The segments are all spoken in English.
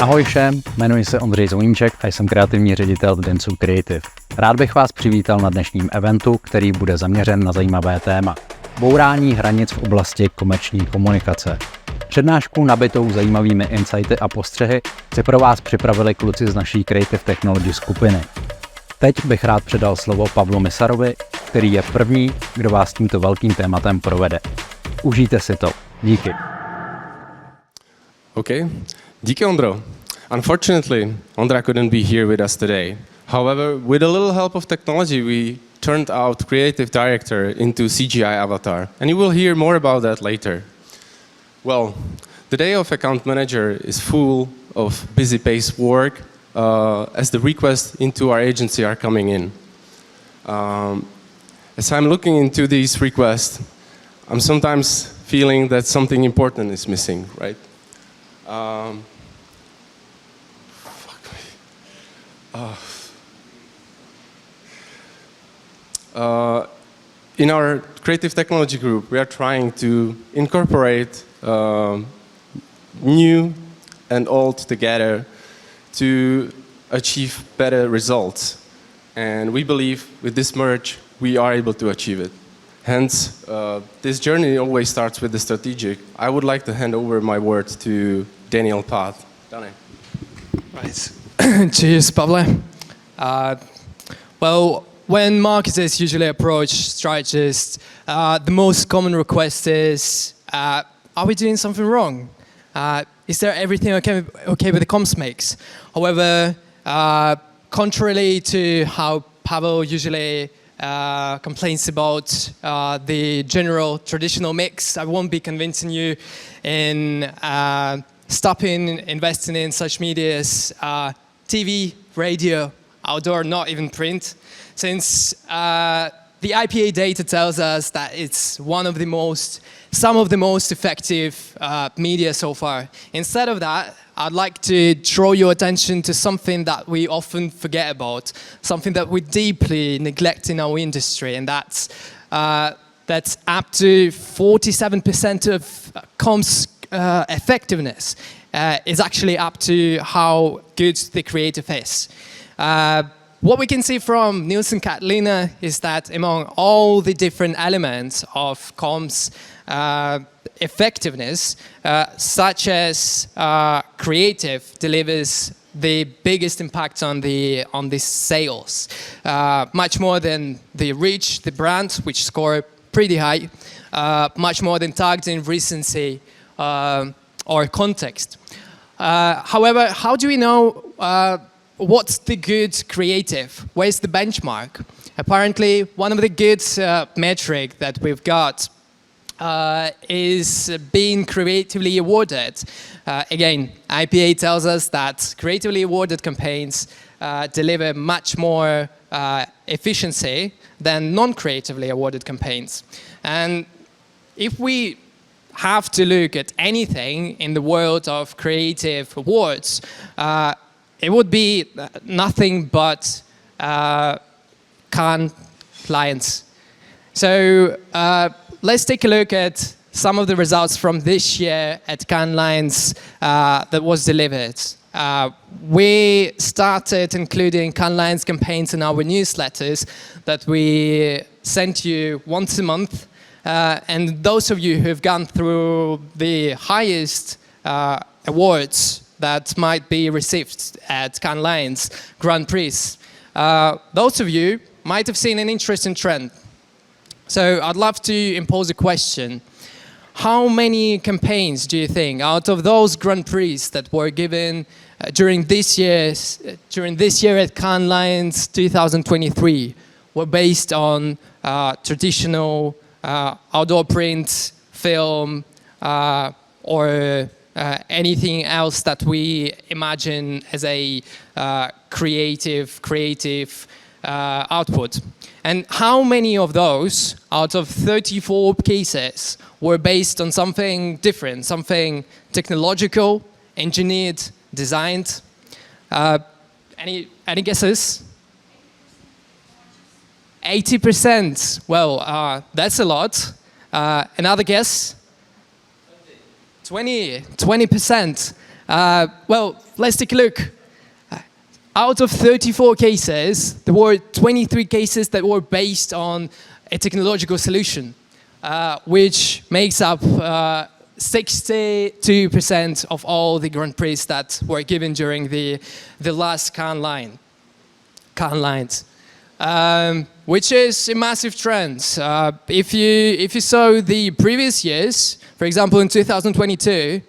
Ahoj všem, jmenuji se Ondřej Zvoníček a jsem kreativní ředitel v Dentsu Creative. Rád bych vás přivítal na dnešním eventu, který bude zaměřen na zajímavé téma. Bourání hranic v oblasti komerční komunikace. Přednášku nabitou zajímavými insighty a postřehy si pro vás připravili kluci z naší Creative Technology skupiny. Teď bych rád předal slovo Pavlu Misarovi, který je první, kdo vás tímto velkým tématem provede. Užijte si to. Díky. Okay. Díky, Ondro. Unfortunately, Ondra couldn't be here with us today. However, with a little help of technology, we turned out creative director into CGI avatar, and you will hear more about that later. Well, the day of account manager is full of busy paced work as the requests into our agency are coming in. As I'm looking into these requests, I'm sometimes feeling that something important is missing, right? In our creative technology group, we are trying to incorporate new and old together to achieve better results. And we believe with this merge, we are able to achieve it. Hence, this journey always starts with the strategic. I would like to hand over my word to Daniel Path. Dane. Right. Cheers, Pavle. Well, when marketers usually approach strategists, the most common request is, are we doing something wrong? Is there everything okay with the comms mix? However, contrarily to how Pavel usually complains about the general traditional mix, I won't be convincing you in stopping investing in such media as TV, radio, outdoor, not even print, since the IPA data tells us that it's some of the most effective media so far. Instead of that, I'd like to draw your attention to something that we often forget about, something that we deeply neglect in our industry, and that's up to 47% of comms effectiveness is actually up to how good the creative is. What we can see from Nielsen Catalina is that among all the different elements of comms effectiveness, such as creative delivers the biggest impact on the sales, much more than the reach, the brand, which score pretty high, much more than targeting, recency, or context. However, how do we know what's the good creative? Where's the benchmark? Apparently, one of the good metric that we've got is being creatively awarded. Again, IPA tells us that creatively awarded campaigns deliver much more efficiency than non-creatively awarded campaigns. And if we have to look at anything in the world of creative awards, it would be nothing but Cannes clients. So let's take a look at some of the results from this year at Cannes Lions that was delivered. We started including Cannes Lions campaigns in our newsletters that we sent you once a month. And those of you who've gone through the highest awards that might be received at Cannes Lions Grand Prix, those of you might have seen an interesting trend. So I'd love to impose a question. How many campaigns do you think, out of those Grand Prix that were given during this year at Cannes Lions 2023, were based on traditional outdoor print, film, or anything else that we imagine as a creative output? And how many of those, out of 34 cases, were based on something different, something technological, engineered, designed? Any guesses? 80%. Well, that's a lot. Another guess? 20%. Well, let's take a look. Out of 34 cases, there were 23 cases that were based on a technological solution, which makes up 62% of all the Grand Prix that were given during the last Cannes lines, which is a massive trend. If you saw the previous years, for example, in 2022,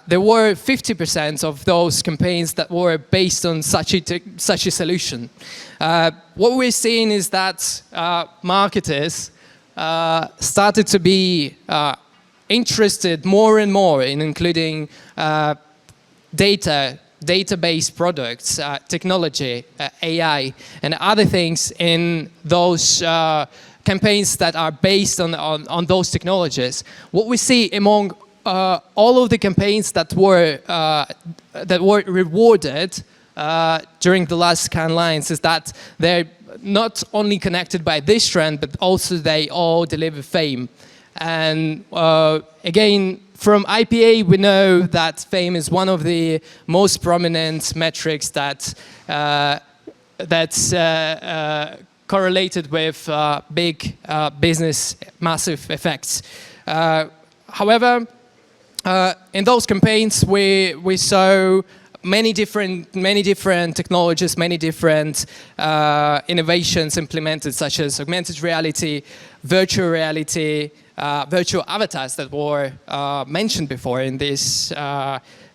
there were 50% of those campaigns that were based on such a solution. What we're seeing is that marketers started to be interested more and more in including data-based products, technology, AI, and other things in those campaigns that are based on those technologies. What we see among all of the campaigns that were rewarded during the last Cannes lines is that they're not only connected by this trend, but also they all deliver fame. And again, from IPA, we know that fame is one of the most prominent metrics that's correlated with big business massive effects. However, in those campaigns, we saw many different technologies, many different innovations implemented, such as augmented reality, virtual reality, virtual avatars that were mentioned before in this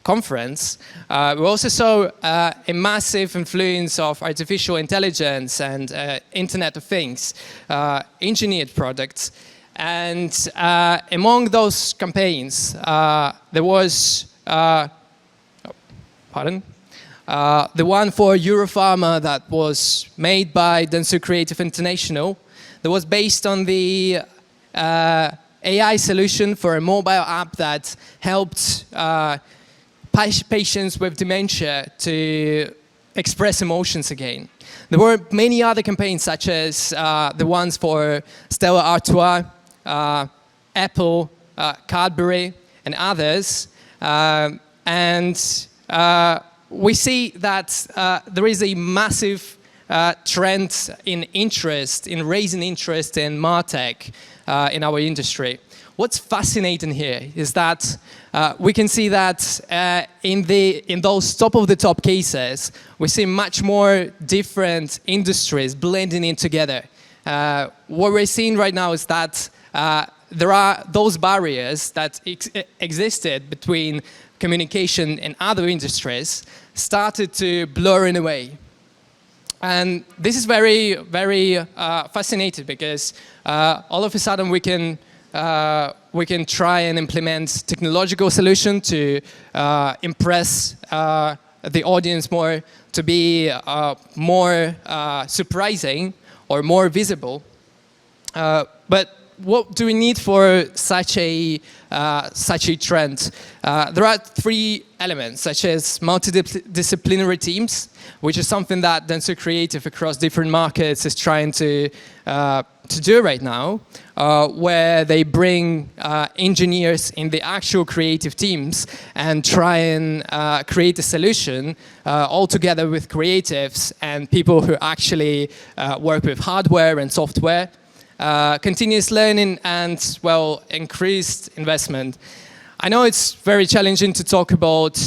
conference. We also saw a massive influence of artificial intelligence and Internet of Things, engineered products. And among those campaigns, there was, the one for Europharma that was made by Dentsu Creative International, that was based on the AI solution for a mobile app that helped patients with dementia to express emotions again. There were many other campaigns, such as the ones for Stella Artois, Apple, Cadbury, and others. We see that there is a massive trend in interest, in raising interest in MarTech in our industry. What's fascinating here is that we can see that in those top of the top cases, we see much more different industries blending in together. What we're seeing right now is that there are those barriers that existed between communication and other industries started to blur in a way. And this is very, very fascinating, because all of a sudden we can try and implement technological solution to impress the audience more, to be more surprising or more visible. But what do we need for such a trend? There are three elements, such as multidisciplinary teams, which is something that Dentsu Creative across different markets is trying to do right now, where they bring engineers in the actual creative teams and try and create a solution all together with creatives and people who actually work with hardware and software. Continuous learning and, well, increased investment. I know it's very challenging to talk about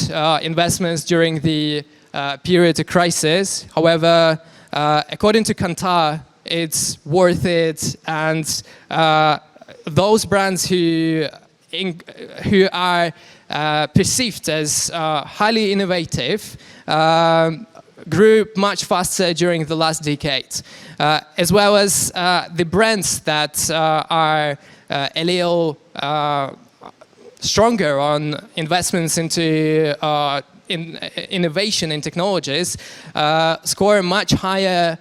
investments during the period of crisis. However, according to Kantar, it's worth it, and those brands who are perceived as highly innovative grew much faster during the last decade, as well as the brands that are a little stronger on investments into innovation and technologies score much higher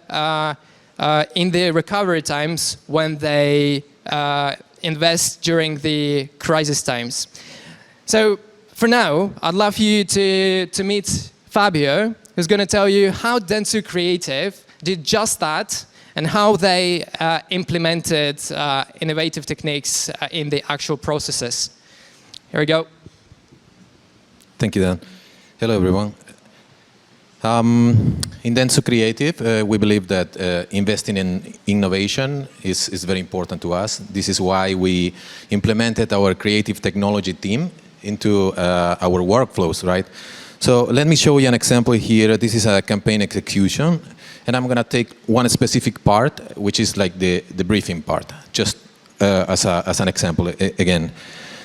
in the recovery times when they invest during the crisis times. So for now, I'd love you to meet Fabio, who's going to tell you how Dentsu Creative did just that and how they implemented innovative techniques in the actual processes. Here we go. Thank you, Dan. Hello, everyone. In Dentsu Creative, we believe that investing in innovation is very important to us. This is why we implemented our creative technology team into our workflows, right? So let me show you an example here. This is a campaign execution, and I'm going to take one specific part, which is like the briefing part, just as an example again.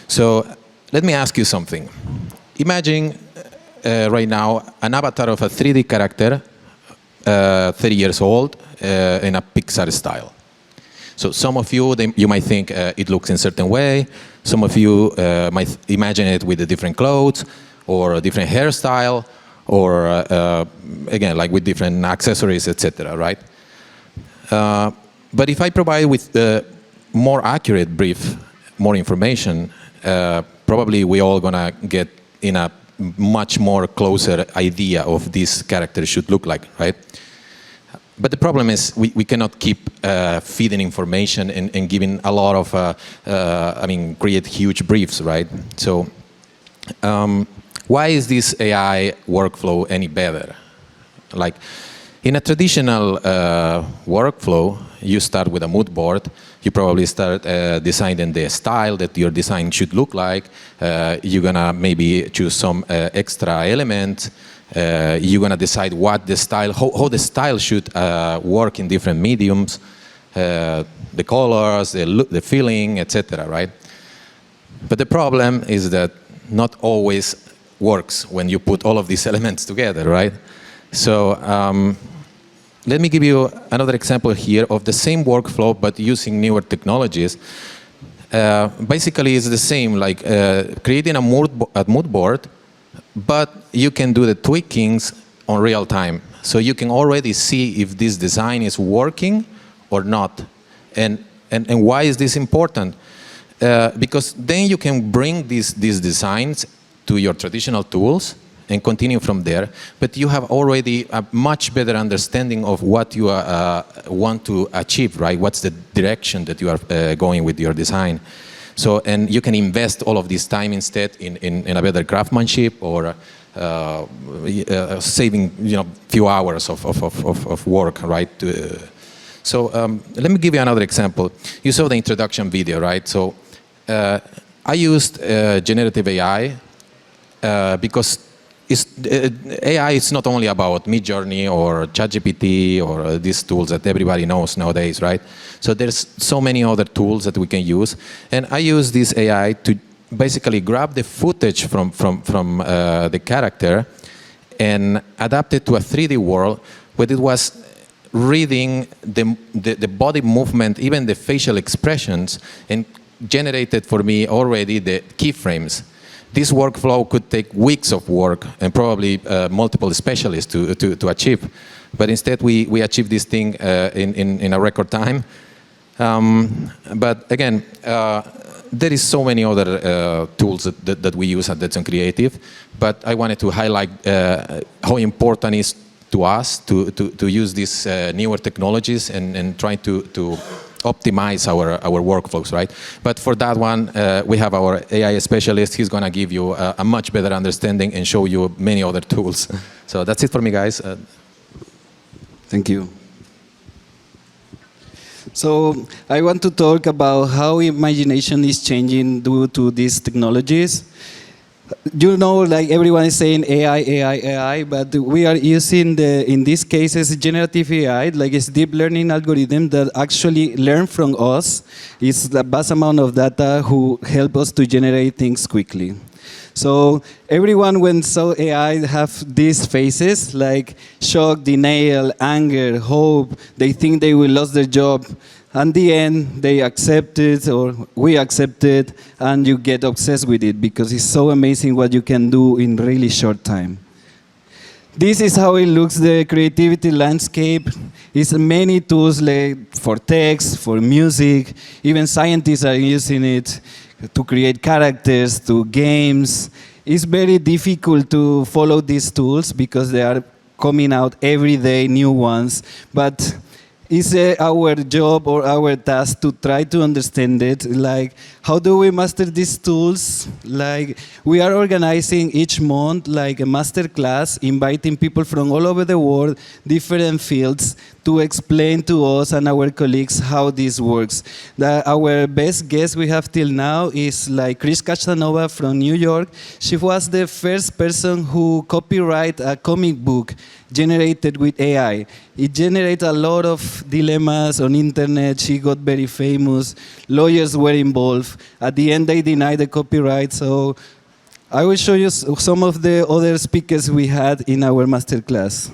So let me ask you something. Imagine right now an avatar of a 3D character, 30 years old, in a Pixar style. So some of you, you might think it looks in a certain way. Some of you might imagine it with a different clothes or a different hairstyle, or again, like with different accessories, etc. Right? But if I provide with the more accurate brief, more information, probably we all gonna get in a much more closer idea of this character should look like, right? But the problem is we cannot keep feeding information and giving a lot of, create huge briefs, right? So why is this AI workflow any better? Like in a traditional workflow, you start with a mood board. You probably start designing the style that your design should look like. You're gonna maybe choose some extra elements. You're gonna decide what the style, how the style should work in different mediums, the colors, the feeling, etc. Right? But the problem is that not always works when you put all of these elements together, right? So let me give you another example here of the same workflow, but using newer technologies. Basically, it's the same, like creating a mood board, but you can do the tweakings on real time. So you can already see if this design is working or not. And why is this important? Because then you can bring these designs to your traditional tools and continue from there, but you have already a much better understanding of what you want to achieve, right? What's the direction that you are going with your design? So, and you can invest all of this time instead in a better craftsmanship or saving, few hours of work, right? So let me give you another example. You saw the introduction video, right? So I used generative AI because AI is not only about Midjourney or ChatGPT or these tools that everybody knows nowadays, right? So there's so many other tools that we can use. And I use this AI to basically grab the footage from the character and adapt it to a 3D world where it was reading the body movement, even the facial expressions, and generated for me already the keyframes. This workflow could take weeks of work and probably multiple specialists to achieve. But instead, we achieved this thing in a record time. But again, there is so many other tools that we use at Dentsu Creative. But I wanted to highlight how important it is to us to use these newer technologies and try to optimize our workflows, right? But for that one, we have our AI specialist. He's going to give you a much better understanding and show you many other tools. So that's it for me, guys. Thank you. So I want to talk about how imagination is changing due to these technologies. You know, like everyone is saying AI, AI, AI, but we are using, in these cases, generative AI, like it's deep learning algorithm that actually learn from us. It's the vast amount of data who help us to generate things quickly. So everyone when saw AI have these faces, like shock, denial, anger, hope. They think they will lose their job. At the end, they accept it, or we accept it, and you get obsessed with it because it's so amazing what you can do in really short time. This is how it looks, the creativity landscape. It's many tools like for text, for music. Even scientists are using it to create characters, to games. It's very difficult to follow these tools because they are coming out every day, new ones. But is our job or our task to try to understand it. Like, how do we master these tools? Like, we are organizing each month like a master class, inviting people from all over the world, different fields, to explain to us and our colleagues how this works. Our best guest we have till now is like Chris Casanova from New York. She was the first person who copyrighted a comic book generated with AI. It generated a lot of dilemmas on internet. She got very famous. Lawyers were involved. At the end, they denied the copyright. So I will show you some of the other speakers we had in our master class.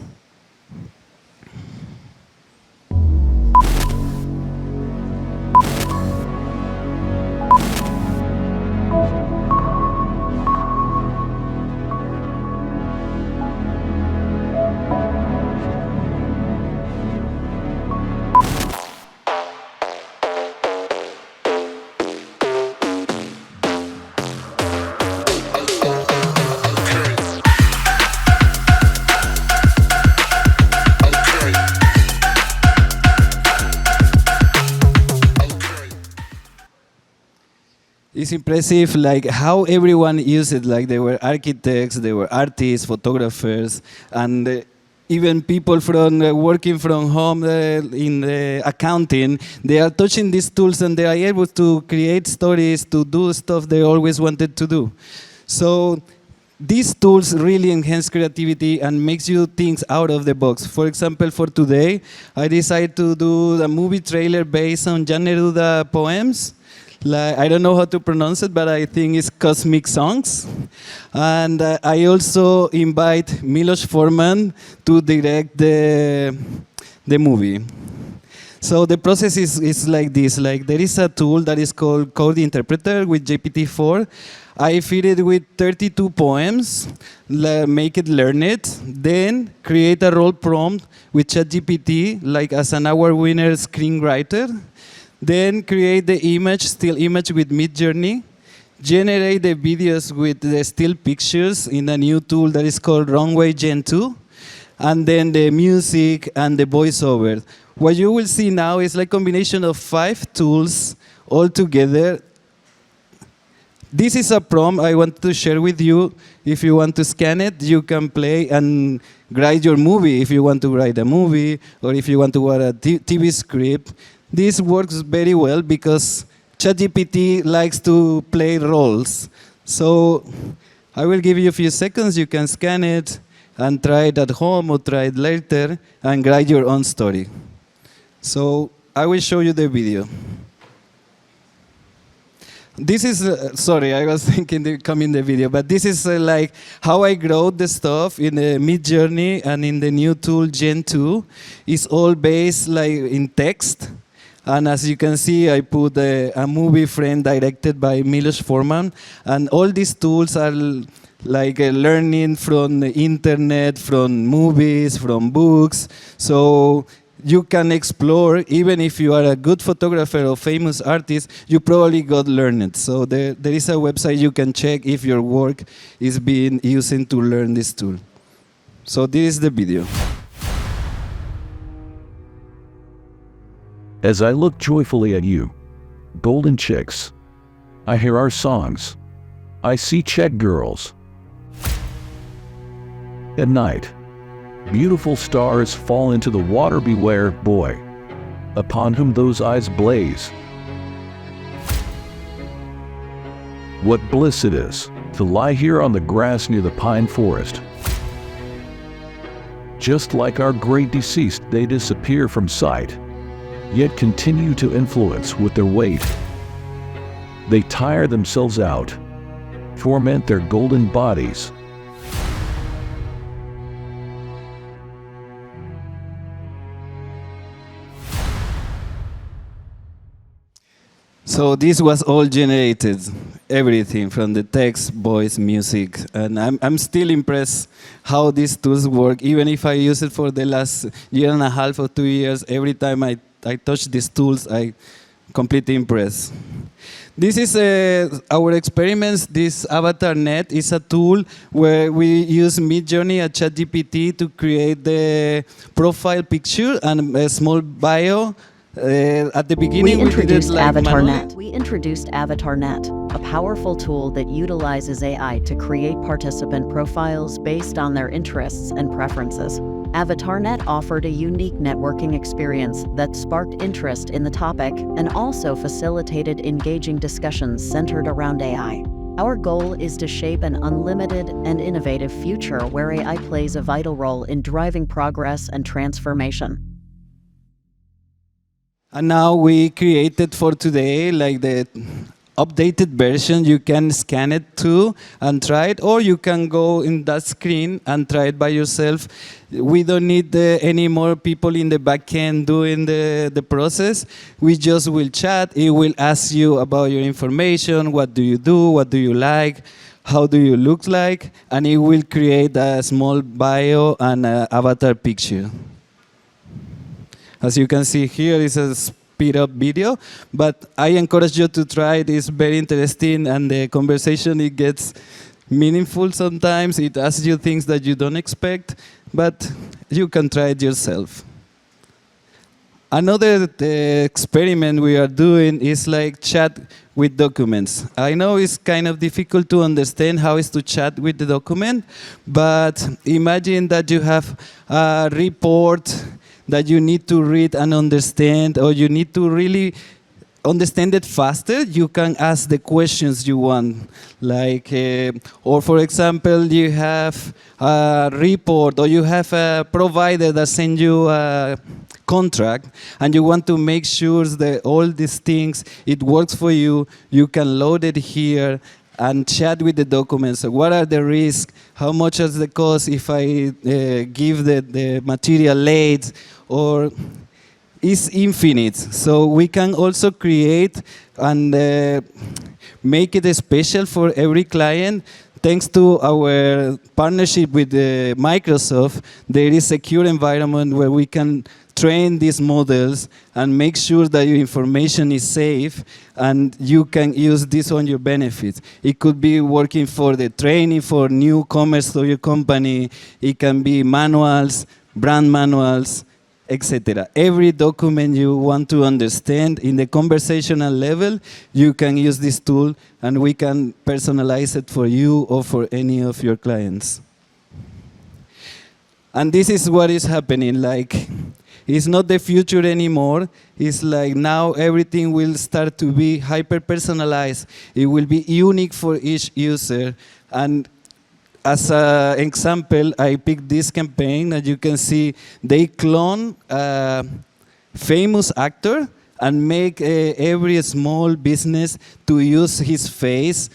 It's impressive, like how everyone used it. Like there were architects, there were artists, photographers, and even people from working from home in accounting. They are touching these tools and they are able to create stories, to do stuff they always wanted to do. So these tools really enhance creativity and makes you think out of the box. For example, for today, I decided to do a movie trailer based on Jan Neruda poems. Like, I don't know how to pronounce it, but I think it's Cosmic Songs. And I also invite Milos Forman to direct the movie. So the process is like this. Like there is a tool that is called Code Interpreter with GPT-4. I feed it with 32 poems, make it learn it, then create a role prompt with ChatGPT, like as an award-winner screenwriter. Then create the image, still image with Midjourney. Generate the videos with the still pictures in a new tool that is called Runway Gen 2. And then the music and the voiceover. What you will see now is like a combination of 5 tools all together. This is a prompt I want to share with you. If you want to scan it, you can play and write your movie if you want to write a movie or if you want to write a TV script. This works very well because ChatGPT likes to play roles. So I will give you a few seconds. You can scan it and try it at home or try it later and write your own story. So I will show you the video. This is, sorry, I was thinking to come in the video, but this is like how I wrote the stuff in the Midjourney and in the new tool Gen 2. It's all based like in text. And as you can see, I put a movie frame directed by Milos Forman. And all these tools are like learning from the internet, from movies, from books. So you can explore, even if you are a good photographer or famous artist, you probably got learned. So there is a website you can check if your work is being used to learn this tool. So this is the video. As I look joyfully at you, golden chicks, I hear our songs. I see Czech girls. At night, beautiful stars fall into the water. Beware, boy, upon whom those eyes blaze. What bliss it is to lie here on the grass near the pine forest. Just like our great deceased, they disappear from sight, yet continue to influence with their weight. They tire themselves out, torment their golden bodies. So this was all generated, everything from the text, voice, music, and I'm still impressed how these tools work. Even if I use it for the last year and a half or 2 years, every time I touch these tools, I completely impressed. This is our experiments. This avatar net is a tool where we use Midjourney and ChatGPT to create the profile picture and a small bio. At the beginning, we did it like manually. We introduced AvatarNet, a powerful tool that utilizes AI to create participant profiles based on their interests and preferences. AvatarNet offered a unique networking experience that sparked interest in the topic and also facilitated engaging discussions centered around AI. Our goal is to shape an unlimited and innovative future where AI plays a vital role in driving progress and transformation. And now we created for today like the updated version. You can scan it too and try it, or you can go in that screen and try it by yourself. We don't need any more people in the back end doing the process. We just will chat. It will ask you about your information. What do you do? What do you like? How do you look like? And it will create a small bio and an avatar picture. As you can see here, it's a speed-up video, but I encourage you to try it. It's very interesting, and the conversation, it gets meaningful sometimes. It asks you things that you don't expect, but you can try it yourself. Another experiment we are doing is like chat with documents. I know it's kind of difficult to understand how is to chat with the document, but imagine that you have a report that you need to read and understand, or you need to really understand it faster. You can ask the questions you want. Like, or for example, you have a report, or you have a provider that sends you a contract, and you want to make sure that all these things, it works for you. You can load it here and chat with the documents. So what are the risks? How much is the cost if I give the material late? Or it's infinite. So we can also create and make it special for every client. Thanks to our partnership with Microsoft, there is a secure environment where we can train these models and make sure that your information is safe, and you can use this on your benefit. It could be working for the training for newcomers to your company. It can be manuals, brand manuals, etc. Every document you want to understand in the conversational level, you can use this tool, and we can personalize it for you or for any of your clients. And this is what is happening. Like, it's not the future anymore. It's like now everything will start to be hyper-personalized. It will be unique for each user. And as an example, I picked this campaign that you can see. They clone a famous actor and make every small business to use his face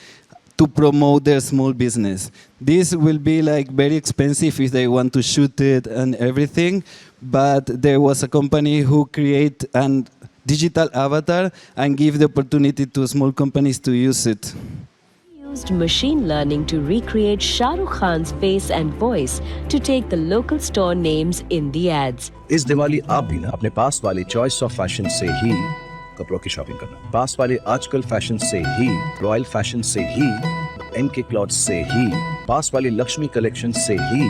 to promote their small business. This will be like very expensive if they want to shoot it and everything, but there was a company who create a digital avatar and give the opportunity to small companies to use it. Used machine learning to recreate Shah Rukh Khan's face and voice to take the local store names in the ads. इस दिवाली आप भी ना अपने पास वाले choice of fashion से ही कपड़ों की shopping करना। पास वाले आजकल फैशन से ही, रॉयल फैशन से ही, एमके क्लॉथ्स से ही, पास वाली लक्ष्मी कलेक्शन से ही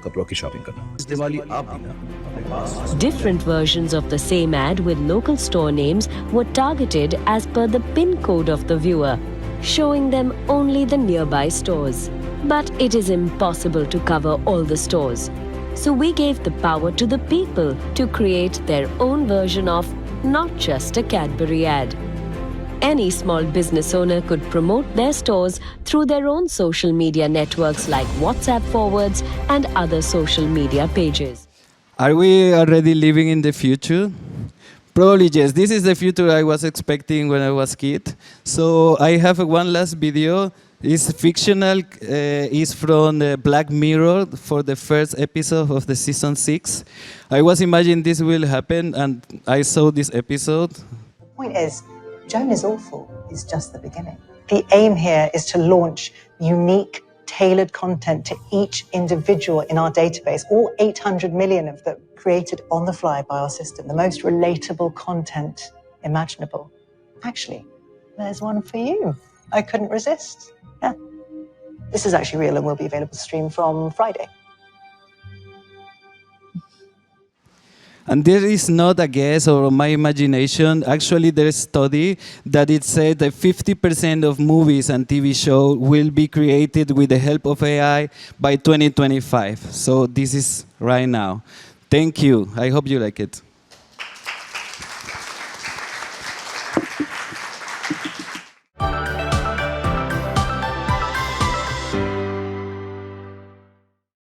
कपड़ों की शॉपिंग करना। इस दिवाली आप भी ना अपने पास। Different versions of the same ad with local store names were targeted as per the PIN code of the viewer, showing them only the nearby stores. But it is impossible to cover all the stores. So we gave the power to the people to create their own version of not just a Cadbury ad. Any small business owner could promote their stores through their own social media networks like WhatsApp forwards and other social media pages. Are we already living in the future? Probably yes. This is the future I was expecting when I was a kid. So I have one last video. It's fictional. It's from Black Mirror for the first episode of the season 6. I was imagining this will happen, and I saw this episode. The point is, Joan is awful. It's just the beginning. The aim here is to launch unique, tailored content to each individual in our database, all 800 million of them created on the fly by our system, the most relatable content imaginable. Actually, There's one for you. I couldn't resist. Yeah. This is actually real and will be available to stream from Friday. And there is not a guess or my imagination. Actually, there's a study that it said that 50% of movies and TV shows will be created with the help of AI by 2025. So this is right now. Thank you. I hope you like it.